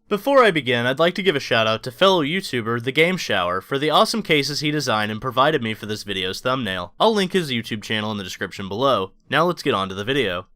Before I begin, I'd like to give a shout out to fellow YouTuber The Game Shower for the awesome cases he designed and provided me for this video's thumbnail. I'll link his YouTube channel in the description below. Now let's get on to the video.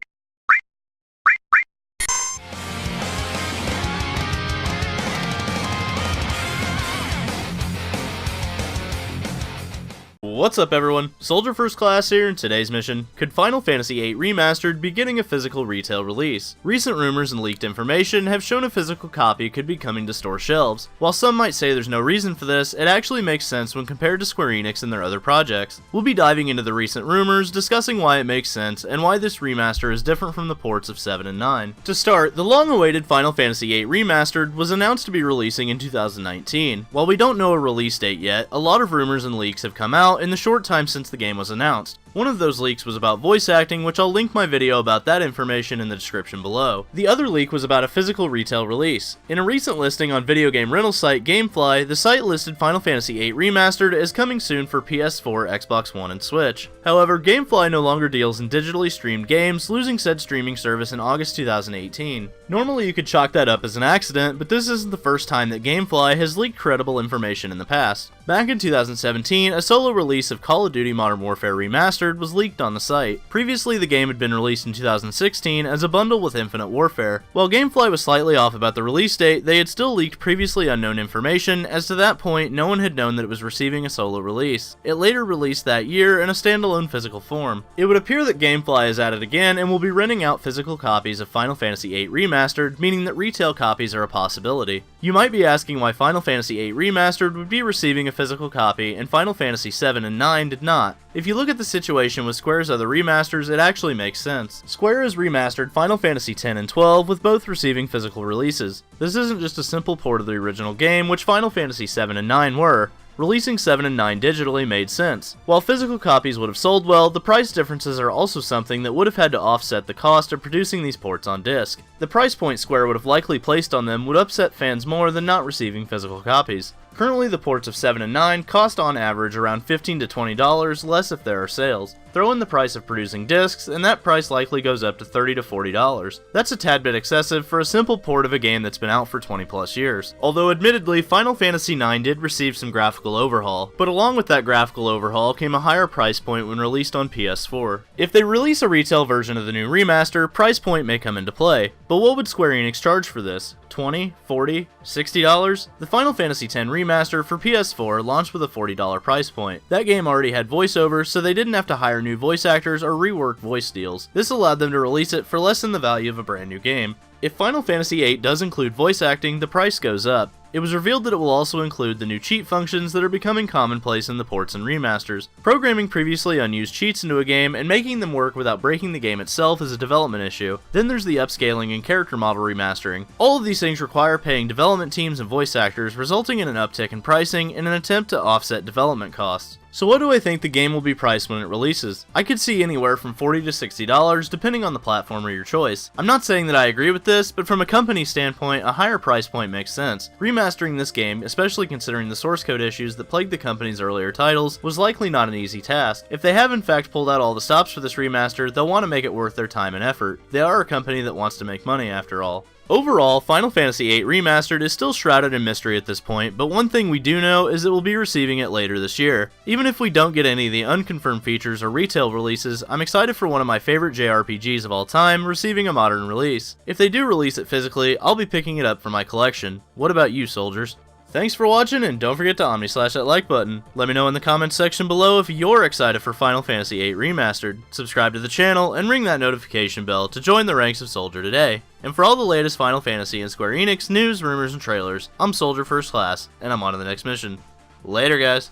What's up everyone, Soldier First Class here. In today's mission, could Final Fantasy VIII Remastered be getting a physical retail release? Recent rumors and leaked information have shown a physical copy could be coming to store shelves. While some might say there's no reason for this, it actually makes sense when compared to Square Enix and their other projects. We'll be diving into the recent rumors, discussing why it makes sense, and why this remaster is different from the ports of 7 and 9. To start, the long-awaited Final Fantasy VIII Remastered was announced to be releasing in 2019. While we don't know a release date yet, a lot of rumors and leaks have come out in the short time since the game was announced. One of those leaks was about voice acting, which I'll link my video about that information in the description below. The other leak was about a physical retail release. In a recent listing on video game rental site Gamefly, the site listed Final Fantasy VIII Remastered as coming soon for PS4, Xbox One, and Switch. However, Gamefly no longer deals in digitally streamed games, losing said streaming service in August 2018. Normally you could chalk that up as an accident, but this isn't the first time that Gamefly has leaked credible information in the past. Back in 2017, a solo release of Call of Duty Modern Warfare Remastered was leaked on the site. Previously, the game had been released in 2016 as a bundle with Infinite Warfare. While Gamefly was slightly off about the release date, they had still leaked previously unknown information, as to that point, no one had known that it was receiving a solo release. It later released that year in a standalone physical form. It would appear that Gamefly is at it again and will be renting out physical copies of Final Fantasy VIII Remastered, meaning that retail copies are a possibility. You might be asking why Final Fantasy VIII Remastered would be receiving a physical copy and Final Fantasy 7 and 9 did not. If you look at the situation with Square's other remasters, it actually makes sense. Square has remastered Final Fantasy X and 12, with both receiving physical releases. This isn't just a simple port of the original game, which Final Fantasy 7 and 9 were. Releasing 7 and 9 digitally made sense. While physical copies would have sold well, the price differences are also something that would have had to offset the cost of producing these ports on disc. The price point Square would have likely placed on them would upset fans more than not receiving physical copies. Currently, the ports of 7 and 9 cost on average around $15 to $20, less if there are sales. Throw in the price of producing discs, and that price likely goes up to $30 to $40. That's a tad bit excessive for a simple port of a game that's been out for 20 plus years. Although admittedly, Final Fantasy IX did receive some graphical overhaul, but along with that graphical overhaul came a higher price point when released on PS4. If they release a retail version of the new remaster, price point may come into play. But what would Square Enix charge for this? $20, $40, $60? The Final Fantasy X Remaster for PS4 launched with a $40 price point. That game already had voiceover, so they didn't have to hire new voice actors or rework voice deals. This allowed them to release it for less than the value of a brand new game. If Final Fantasy VIII does include voice acting, the price goes up. It was revealed that it will also include the new cheat functions that are becoming commonplace in the ports and remasters. Programming previously unused cheats into a game and making them work without breaking the game itself is a development issue. Then there's the upscaling and character model remastering. All of these things require paying development teams and voice actors, resulting in an uptick in pricing in an attempt to offset development costs. So what do I think the game will be priced when it releases? I could see anywhere from $40 to $60 depending on the platform or your choice. I'm not saying that I agree with this, but from a company standpoint, a higher price point makes sense. Remastering this game, especially considering the source code issues that plagued the company's earlier titles, was likely not an easy task. If they have in fact pulled out all the stops for this remaster, they'll want to make it worth their time and effort. They are a company that wants to make money after all. Overall, Final Fantasy VIII Remastered is still shrouded in mystery at this point, but one thing we do know is that we'll be receiving it later this year. Even if we don't get any of the unconfirmed features or retail releases, I'm excited for one of my favorite JRPGs of all time receiving a modern release. If they do release it physically, I'll be picking it up for my collection. What about you, soldiers? Thanks for watching, and don't forget to omni-slash that like button. Let me know in the comments section below if you're excited for Final Fantasy VIII Remastered. Subscribe to the channel, and ring that notification bell to join the ranks of Soldier today. And for all the latest Final Fantasy and Square Enix news, rumors, and trailers, I'm Soldier First Class, and I'm on to the next mission. Later, guys.